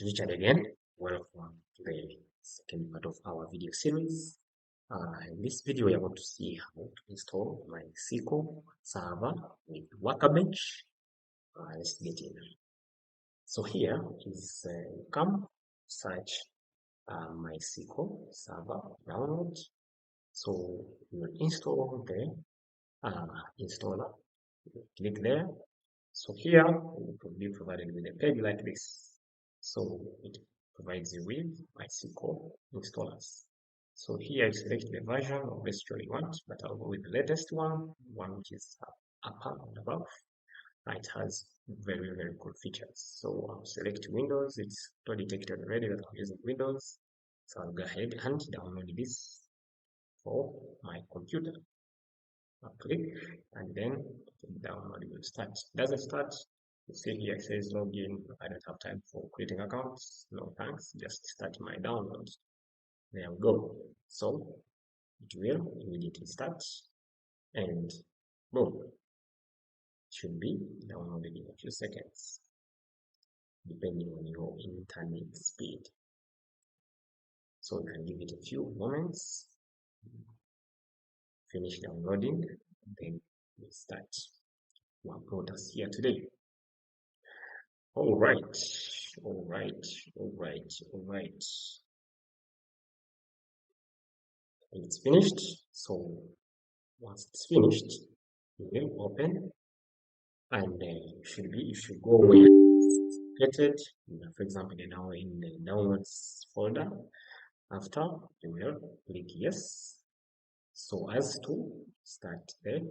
It's Richard again. Welcome to the second part of our video series. In this video, we are going to see how to install MySQL Server with Workbench. Let's get in. So here is come search MySQL Server download. So you will install the installer. Click there. So here you will be provided with a page like this. So it provides you with MySQL installers. So here you select the version of SQL you want, but I'll go with the latest one which is upper and above. It has very good features. So I'll select Windows. It's already detected already that I'm using Windows. So I'll go ahead and download this for my computer. I'll click and then the download will start. Doesn't start. You see here it says login. I don't have time for creating accounts. No thanks. Just start my download. There we go. So it will immediately start and boom. It should be downloaded in a few seconds, depending on your internet speed. So you can give it a few moments. Finish downloading, then we start to upload us here today. All right. It's finished. So once it's finished, you will open, and you should go where it's located. For example, now in the downloads folder. After, you will click yes. So as to start the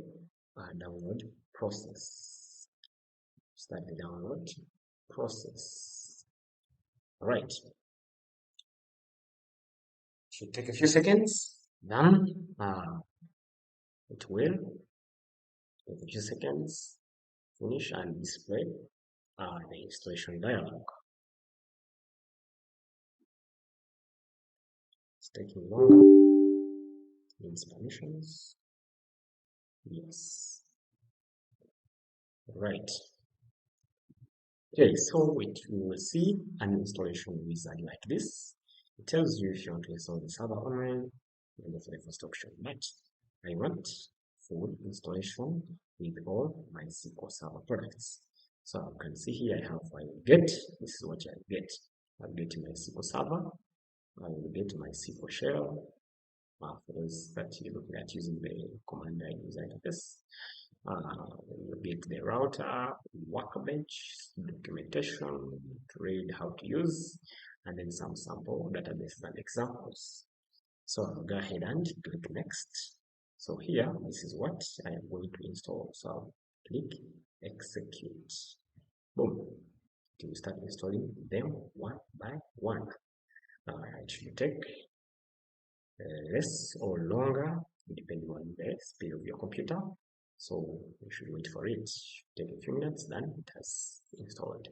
download process. Start the download process. All right. Should take a few seconds. Then it will take a few seconds, finish and display the installation dialog. It's taking longer. Needs permissions. Yes. Right. Okay, so you will see an installation wizard like this. It tells you if you want to install the server online, and that's the first option. But I want full installation with all MySQL Server products. So you can see here I have I will get. This is what I get. I'll get MySQL Server. I will get MySQL Shell. For those that you're looking at using the command line user interface. You get the router, Workbench, documentation to read how to use, and then some sample databases and examples. So I'll go ahead and click next. So here, this is what I am going to install. So I'll click execute. Boom. It will start installing them one by one. It should take less or longer depending on the speed of your computer. So you should wait for it. Take a few minutes, then it has installed.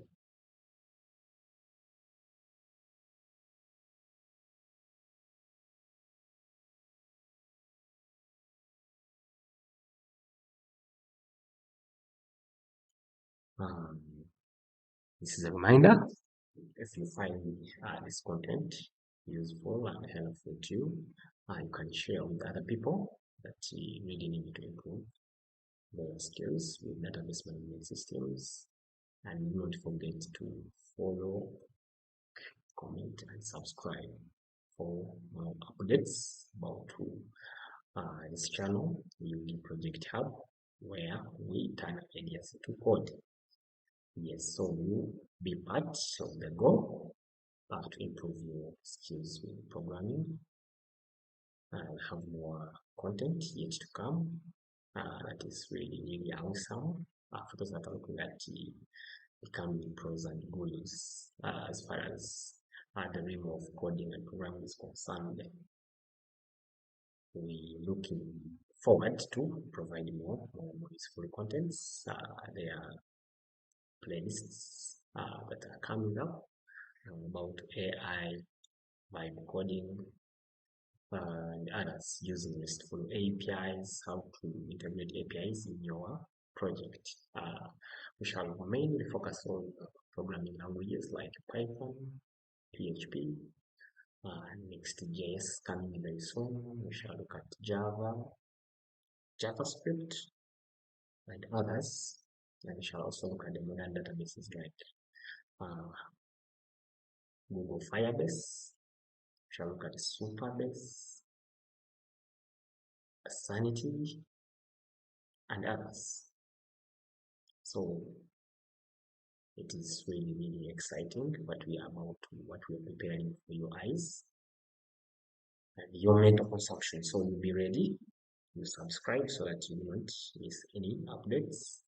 This is a reminder. If you find this content useful and helpful to you, you can share with other people that really need to improve their skills with database management systems. And don't forget to follow, comment, and subscribe for more updates about this channel, UgProHub, where we turn ideas into code. Yes, so you be part of the goal to improve your skills with programming. I'll have more content yet to come. That is really awesome. For those that are looking at becoming pros and gurus as far as the realm of coding and programming is concerned. We're looking forward to providing more useful contents. There are playlists that are coming up about AI, vibe coding, and others using RESTful APIs, how to integrate APIs in your project. We shall mainly focus on programming languages like Python, PHP, Next.js coming very soon. We shall look at Java, JavaScript, and others. And we shall also look at the modern databases like Google Firebase. We shall look at Supabase, Sanity, and others. So it is really, really exciting what we are preparing for your eyes and your mental consumption. So you'll be ready. You subscribe so that you won't miss any updates,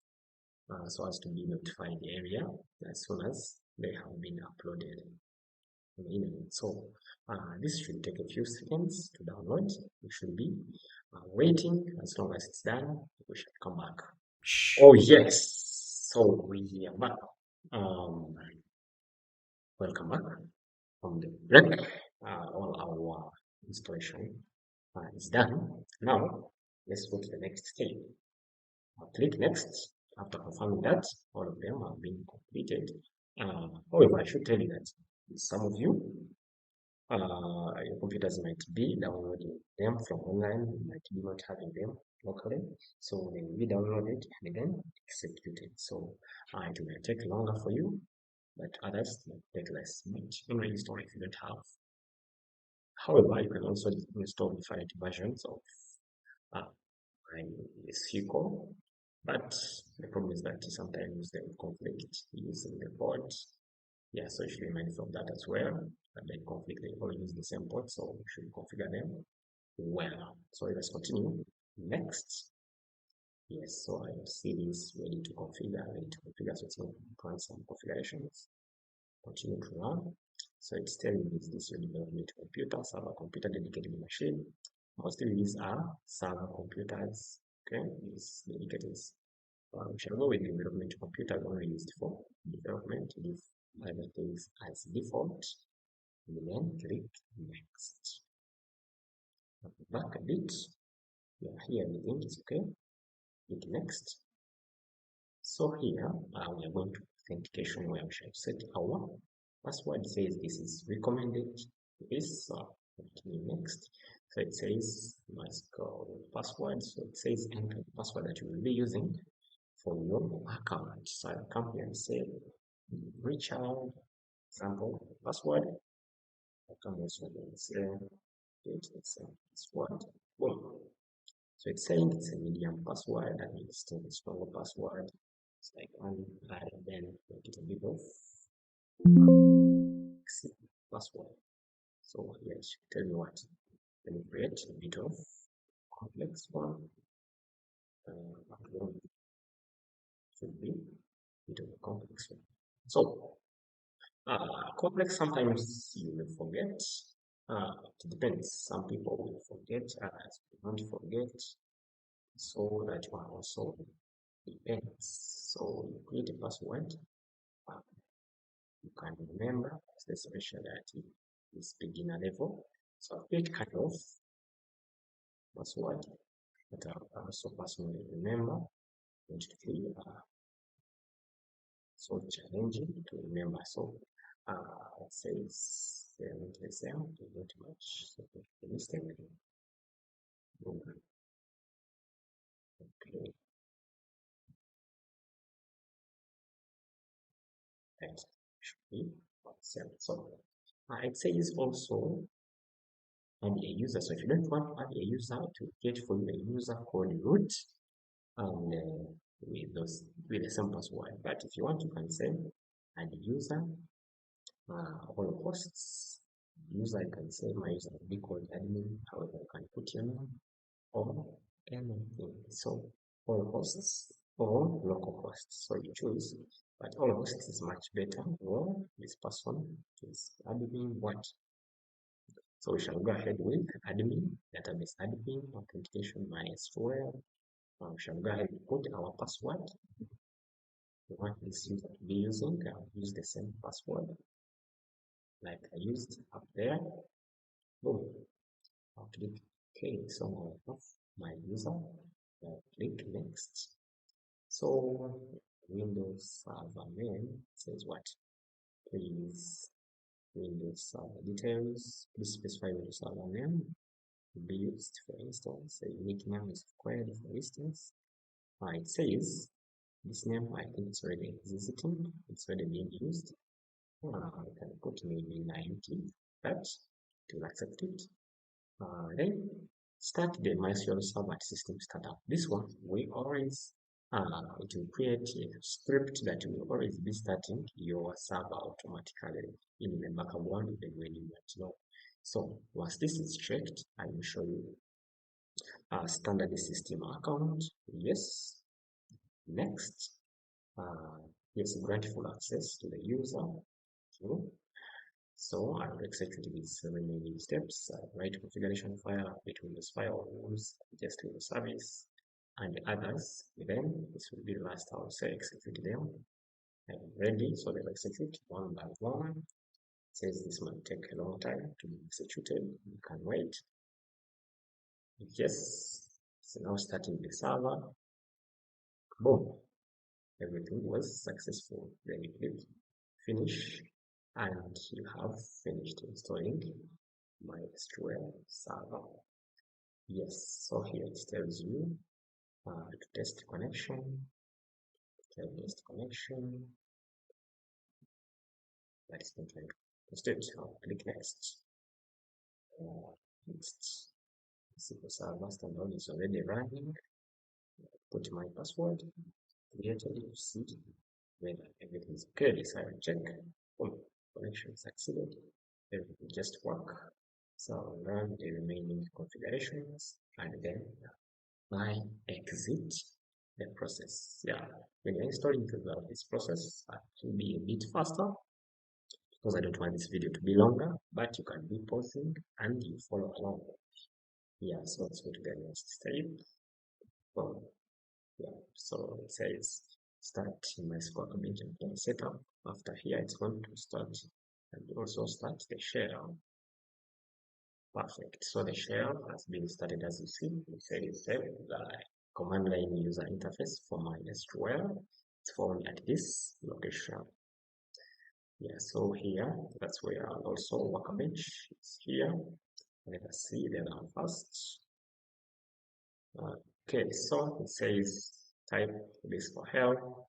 so as to be notified the area as soon as they have been uploaded. So this should take a few seconds to download. You should be waiting. As long as it's done, we shall come back. Oh yes, so we are back. Welcome back from the break. All our installation is done. Now let's go to the next step. Click next. After confirming that all of them have been completed. However, I should tell you that some of you, your computers might be downloading them from online, might be not having them locally, so they will be downloaded and then executed. So it may take longer for you, but others might take less. But install if you don't have. However, you can also install different versions of MySQL, but the problem is that sometimes they will conflict using the port. Yeah, so you should be mindful of that as well. That they conflict, they all use the same port, so you should configure them well. So let's continue. Next. Yes, so I see this ready to configure, so it's going to run some configurations. Continue to run. So it's telling me this is your development computer, server computer, dedicated machine. Mostly these are server computers. Okay, these dedicated. We shall go with development computer only used for development. Leave other things as default, and then click next. Back a bit. Yeah, here everything is okay. Click next. So here we are going to authentication, where we shall set our password. It says this is recommended. This continue next. So it says MySQL password. So it says enter the password that you will be using for your account. So I'll come here and say Richard example password. I come here and say it's a password. Boom. So it's saying it's a medium password, that means still a stronger password. It's like one, and then make it a bit of password. So here it should tell me what. Let me create a bit of complex one. Should be a bit of a complex one. So complex, sometimes you will forget. It depends. Some people will forget, others will not forget. So that one also depends. So you create a password. You can remember, especially at this beginner level. So I've created kind of password that I also personally remember. Actually, so challenging to remember. So it says not much, so the mistake. Okay. That should be 7. So it says also add a user. So if you don't want to add a user, to get for you a user called root and with the same password. But if you want, you can say add user all hosts. User, I can say my user will be called admin. However, you can put your name or anything. So all hosts or local hosts. So you choose, but all hosts is much better. Or this person is admin what? So we shall go ahead with admin, database admin, authentication MySQL. We shall go ahead and put our password. We want this user to be using. I'll use the same password like I used up there. Boom. I'll click OK. So I have my user. I'll click next. So Windows Server name says what? Please Windows Server details. Please specify Windows Server name to be used. For instance, a unique name is required. For instance, it says this name. I think it's already existing. It's already being used. I can put maybe 90, but it will accept it. Then start the MySQL Server system startup. This one we always it will create a script that will always be starting your server automatically in the backup one even when you want to know. So once this is checked, I will show you a standard system account. Yes. Next, yes, grant full access to the user. So I will execute these remaining steps. Write configuration file, update Windows firewalls, adjust Windows service, and others. Then this will be the last. I will say execute them. I'm ready, so they'll execute one by one. It says this might take a long time to be executed. You can wait. Yes, so now starting the server. Boom, everything was successful. Then you click finish, and you have finished installing MySQL Server. Yes, so here it tells you to test connection, test connection. That is not trying to test it. I'll click next. Next. MySQL Server standalone is already running. Put my password, created it to see whether everything is okay. So I will check. Connection succeeded. Everything just work. So I'll run the remaining configurations and then I exit the process. Yeah, when you're installing this process, it will be a bit faster because I don't want this video to be longer, but you can be pausing and you follow along. Yeah, so let's go to the next step. So, yeah, so it says start MySQL Workbench and setup. After here, it's going to start and also start the shell. Perfect. So the shell has been started, as you see. We said it's the command line user interface for MySQL. It's found at this location. Yeah, so here, that's where also Workbench is here. Let us see the one first. Okay, so it says type this for help,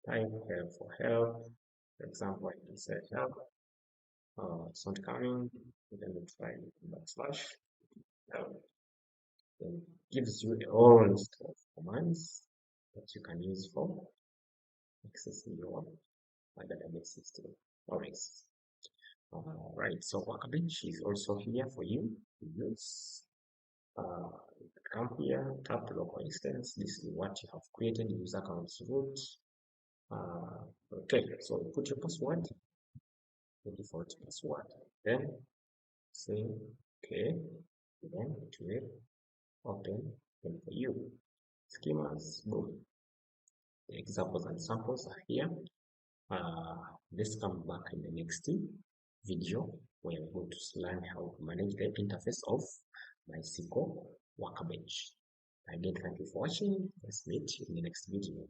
type help for help. For example, I can say help. It's not coming. Then we try backslash help. Then gives you a whole list of commands that you can use for accessing your database system. Always. Right, so Workbench is also here for you to use. Come here, tap local instance. This is what you have created, user accounts root. Okay, so put your password, the default password. Then say okay, then it will open them for you. Schemas, boom. The examples and samples are here. Let's come back in the next video where we're going to learn how to manage the interface of MySQL Workbench. Again, thank you for watching. Let's meet in the next video.